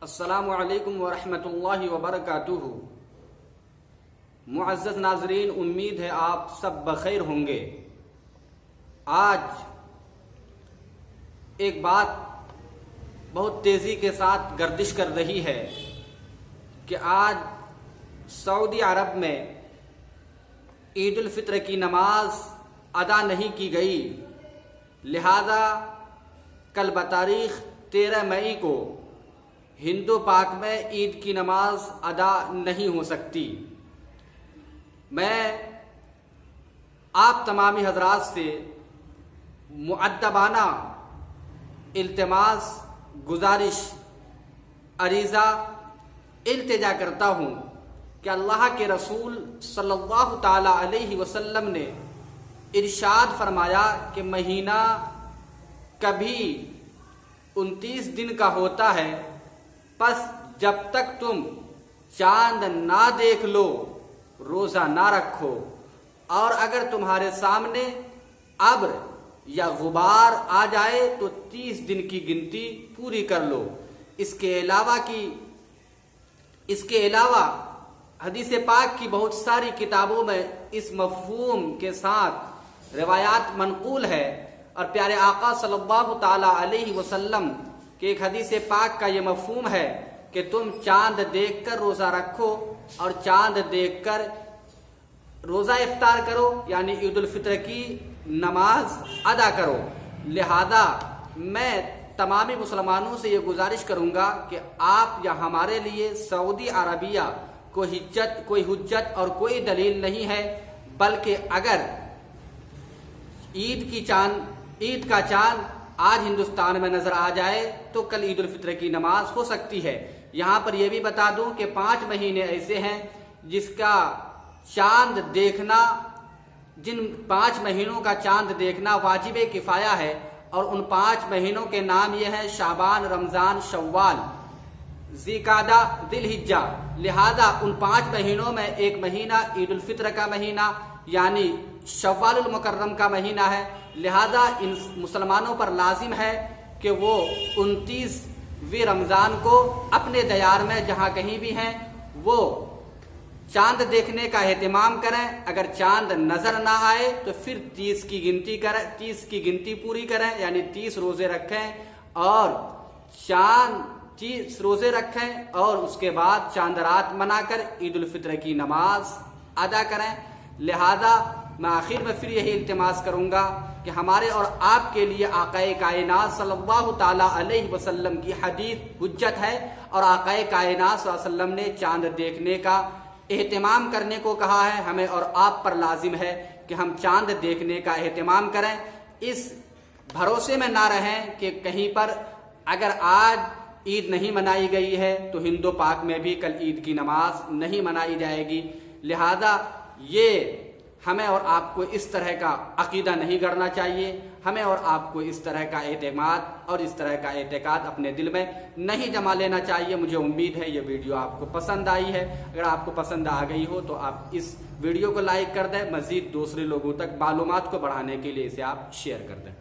अस्सलामु अलैकुम वरहमतुल्लाहि वबरकातुहू। मुअज़्ज़ज़ नाज़रीन, उम्मीद है आप सब बखैर होंगे। आज एक बात बहुत तेज़ी के साथ गर्दिश कर रही है कि आज सऊदी अरब में ईद उल फित्र की नमाज अदा नहीं की गई, लिहाजा कल बतारीख 13 मई को हिंदू पाक में ईद की नमाज अदा नहीं हो सकती। मैं आप तमामी हजरात से मुअद्दबाना इल्तिमास, गुजारिश, अरीज़ा, इल्तिजा करता हूँ कि अल्लाह के रसूल सल्लल्लाहु ताला अलैहि वसल्लम ने इरशाद फरमाया कि महीना कभी 29 दिन का होता है, बस जब तक तुम चांद ना देख लो रोज़ा ना रखो, और अगर तुम्हारे सामने अब्र या गुबार आ जाए तो 30 दिन की गिनती पूरी कर लो। इसके अलावा हदीस पाक की बहुत सारी किताबों में इस मफ़हूम के साथ रिवायात मनक़ूल है, और प्यारे आका सल्लल्लाहु ताला अलैहि वसल्लम के एक हदीस पाक का ये मफ़हूम है कि तुम चांद देखकर रोज़ा रखो और चांद देखकर रोज़ा इफ्तार करो, यानी ईद उल फित्र की नमाज अदा करो। लिहाजा मैं तमामी मुसलमानों से ये गुजारिश करूँगा कि आप या हमारे लिए सऊदी अरबिया कोई हुज्जत और कोई दलील नहीं है, बल्कि अगर ईद का चांद आज हिंदुस्तान में नजर आ जाए तो कल ईद उल फित्र की नमाज हो सकती है। यहाँ पर यह भी बता दूं कि 5 महीने ऐसे हैं जिसका चांद देखना, जिन 5 महीनों का चांद देखना वाजिबे किफाया है, और उन 5 महीनों के नाम ये हैं शाबान, रमजान, शव्वाल, ज़िकादा, दिलहिज्जा। लिहाजा उन 5 महीनों में एक महीना ईद उल फित्र का महीना यानी शव्वालुल मुकर्रम का महीना है। लिहाजा इन मुसलमानों पर लाजिम है कि वो 29वें रमज़ान को अपने दयार में जहाँ कहीं भी हैं वो चांद देखने का एहतिमाम करें। अगर चांद नजर ना आए तो फिर 30 की गिनती करें, 30 की गिनती पूरी करें, यानी 30 रोजे रखें और 30 रोजे रखें और उसके बाद चांद रात मनाकर ईद उल फित्र की नमाज अदा करें। लिहाजा मैं आखिर में फिर यही इल्तिमास करूंगा कि हमारे और आपके लिए आकाए कायनात सल्लल्लाहु ताला अलैहि वसल्लम की हदीस हुज्जत है, और आकाए कायनात सल्लल्लाहु अलैहि वसल्लम ने चांद देखने का एहतिमाम करने को कहा है। हमें और आप पर लाजिम है कि हम चांद देखने का एहतिमाम करें। इस भरोसे में ना रहें कि कहीं पर अगर आज ईद नहीं मनाई गई है तो हिंदू पाक में भी कल ईद की नमाज नहीं मनाई जाएगी। लिहाजा ये हमें और आपको इस तरह का अकीदा नहीं करना चाहिए। हमें और आपको इस तरह का एतमाद और इस तरह का एतकाद अपने दिल में नहीं जमा लेना चाहिए। मुझे उम्मीद है ये वीडियो आपको पसंद आई है। अगर आपको पसंद आ गई हो तो आप इस वीडियो को लाइक कर दें, मज़ीद दूसरे लोगों तक मालूमात को बढ़ाने के लिए इसे आप शेयर कर दें।